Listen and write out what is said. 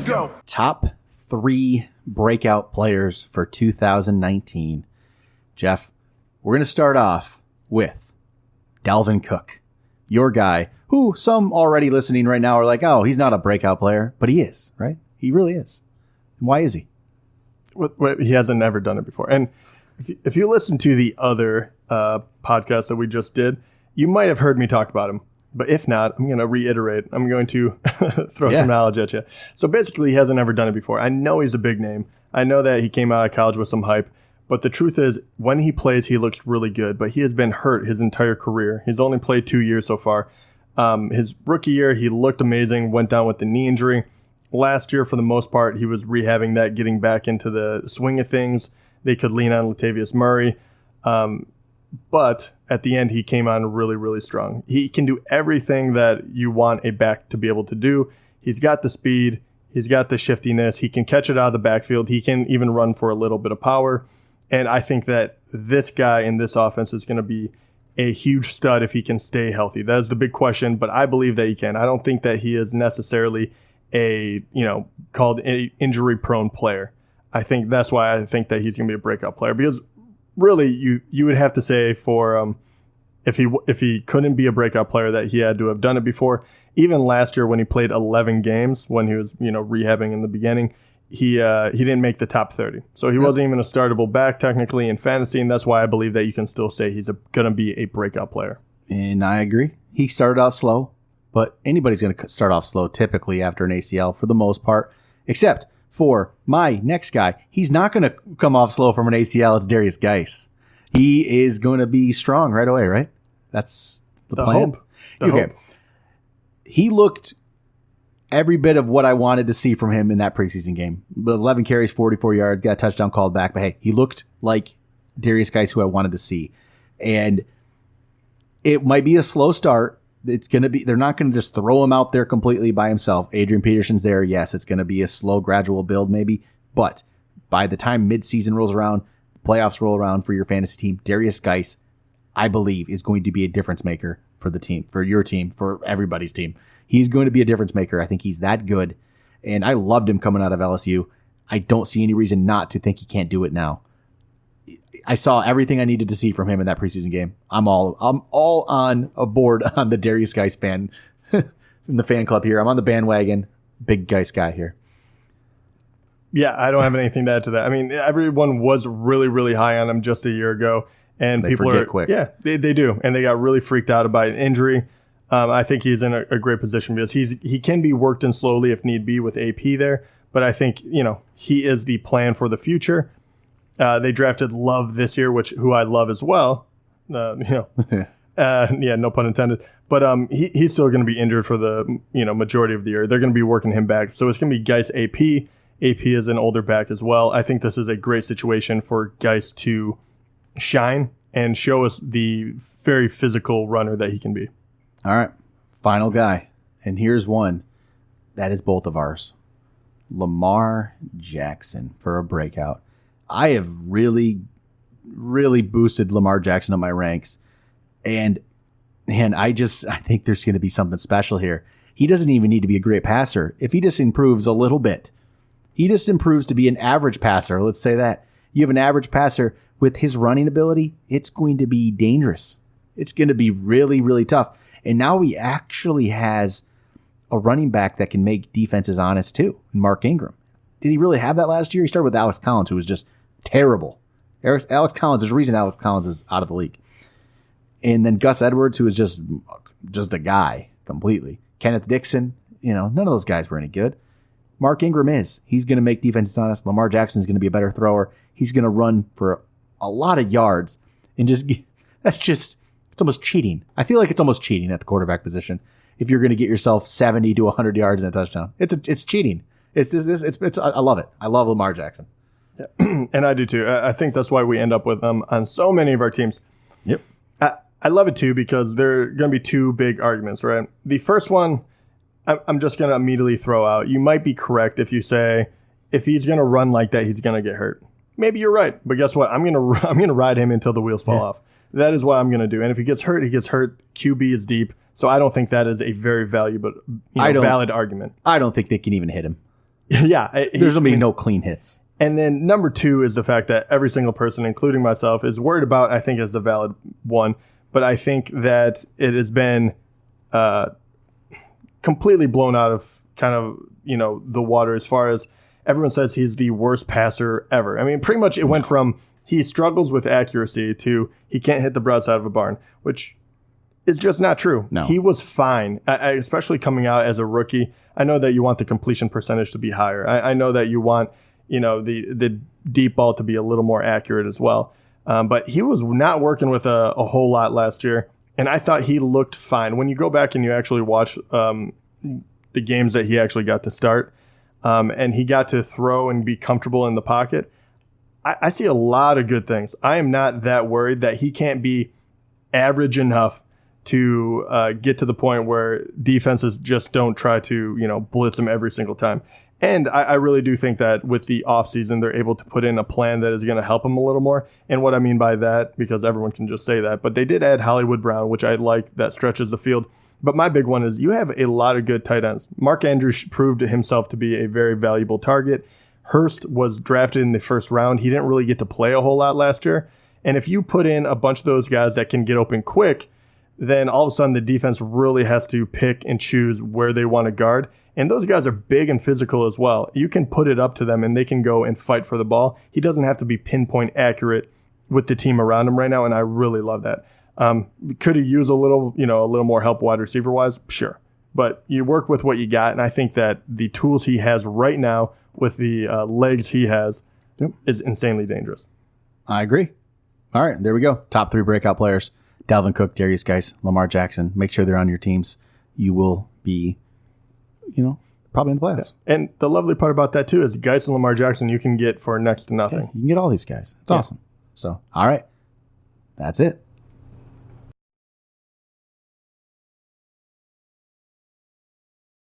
go. Top 3 breakout players for 2019. Jeff, we're going to start off with Dalvin Cook, your guy, who some already listening right now are like, oh, he's not a breakout player, but he is, right? He really is. Why is he? He hasn't ever done it before. And if you listen to the other podcast that we just did, you might have heard me talk about him. But if not, I'm going to reiterate. I'm going to throw some knowledge at you. So basically, he hasn't ever done it before. I know he's a big name. I know that he came out of college with some hype. But the truth is, when he plays, he looks really good. But he has been hurt his entire career. He's only played 2 years so far. His rookie year, he looked amazing, went down with the knee injury. Last year, for the most part, he was rehabbing that, getting back into the swing of things. They could lean on Latavius Murray. But at the end, he came on really, really strong. He can do everything that you want a back to be able to do. He's got the speed. He's got the shiftiness. He can catch it out of the backfield. He can even run for a little bit of power. And I think that this guy in this offense is going to be a huge stud if he can stay healthy. That is the big question, but I believe that he can. I don't think that he is necessarily called an injury-prone player. I think that's why I think that he's going to be a breakout player, because really you would have to say for if he couldn't be a breakout player that he had to have done it before. Even last year when he played 11 games when he was rehabbing in the beginning, he didn't make the top 30. So he wasn't even a startable back technically in fantasy, and that's why I believe that you can still say he's going to be a breakout player. And I agree. He started out slow, but anybody's going to start off slow typically after an ACL for the most part, except for my next guy. He's not going to come off slow from an ACL. It's DERRIUS GUICE. He is going to be strong right away, right? That's the plan. Hope. He looked every bit of what I wanted to see from him in that preseason game. But 11 carries, 44 yards, got a touchdown called back. But hey, he looked like DERRIUS GUICE who I wanted to see. And it might be a slow start. They're not going to just throw him out there completely by himself. Adrian Peterson's there. Yes, it's going to be a slow, gradual build maybe. But by the time midseason rolls around, playoffs roll around for your fantasy team, DERRIUS GUICE, I believe, is going to be a difference maker for the team, for your team, for everybody's team. He's going to be a difference maker. I think he's that good. And I loved him coming out of LSU. I don't see any reason not to think he can't do it now. I saw everything I needed to see from him in that preseason game. I'm all on board on the DERRIUS GUICE fan in the fan club here. I'm on the bandwagon. Big GUICE guy here. Yeah, I don't have anything to add to that. I mean, everyone was really, really high on him just a year ago, and they people forget are quick. Yeah, they do, and they got really freaked out about an injury. I think he's in a great position because he can be worked in slowly if need be with AP there, but I think he is the plan for the future. They drafted Love this year, who I love as well. Yeah, no pun intended. But he's still going to be injured for the majority of the year. They're going to be working him back, so it's going to be GUICE AP. AP is an older back as well. I think this is a great situation for GUICE to shine and show us the very physical runner that he can be. All right, final guy, and here's one that is both of ours. Lamar Jackson for a breakout. I have really, really boosted Lamar Jackson up my ranks, and I think there's going to be something special here. He doesn't even need to be a great passer. If he just improves a little bit, he just improves to be an average passer. Let's say that. You have an average passer with his running ability, it's going to be dangerous. It's going to be really, really tough. And now he actually has a running back that can make defenses honest too, Mark Ingram. Did he really have that last year? He started with Alex Collins, who was just terrible. Alex Collins, there's a reason Alex Collins is out of the league. And then Gus Edwards, who is just a guy completely. Kenneth Dixon, none of those guys were any good. Mark Ingram is. He's going to make defenses honest. Lamar Jackson is going to be a better thrower. He's going to run for a lot of yards. And it's almost cheating. I feel like it's almost cheating at the quarterback position. If you're going to get yourself 70 to 100 yards and a touchdown, it's cheating. I love it. I love Lamar Jackson. Yeah. And I do too. I think that's why we end up with them on so many of our teams. Yep. I love it too because there are going to be two big arguments, right? The first one, I'm just going to immediately throw out. You might be correct if you say if he's going to run like that, he's going to get hurt. Maybe you're right, but guess what? I'm going to ride him until the wheels fall off. That is what I'm going to do. And if he gets hurt, he gets hurt. QB is deep, so I don't think that is a very valid argument. I don't think they can even hit him. Yeah. There's going to be no clean hits. And then number 2 is the fact that every single person, including myself, is worried about, I think is a valid one, but I think that it has been completely blown out of kind of, the water as far as everyone says he's the worst passer ever. I mean, pretty much it went from he struggles with accuracy to he can't hit the broadside of a barn, which is just not true. No. He was fine, especially coming out as a rookie. I know that you want the completion percentage to be higher. I know that you want, the deep ball to be a little more accurate as well. But he was not working with a whole lot last year, and I thought he looked fine. When you go back and you actually watch the games that he actually got to start, and he got to throw and be comfortable in the pocket, I see a lot of good things. I am not that worried that he can't be average enough to get to the point where defenses just don't try to, blitz him every single time. And I really do think that with the offseason, they're able to put in a plan that is going to help him a little more. And what I mean by that, because everyone can just say that, but they did add Hollywood Brown, which I like, that stretches the field. But my big one is you have a lot of good tight ends. Mark Andrews proved himself to be a very valuable target. Hurst was drafted in the first round. He didn't really get to play a whole lot last year. And if you put in a bunch of those guys that can get open quick, then all of a sudden the defense really has to pick and choose where they want to guard. And those guys are big and physical as well. You can put it up to them and they can go and fight for the ball. He doesn't have to be pinpoint accurate with the team around him right now, and I really love that. Could he use a little more help wide receiver wise? Sure. But you work with what you got, and I think that the tools he has right now with the legs he has is insanely dangerous. I agree. All right, there we go. Top 3 breakout players. Dalvin Cook, DERRIUS GUICE, Lamar Jackson. Make sure they're on your teams. You will be, probably in the playoffs. Yeah. And the lovely part about that, too, is GUICE and Lamar Jackson you can get for next to nothing. Yeah, you can get all these guys. It's awesome. So, all right. That's it.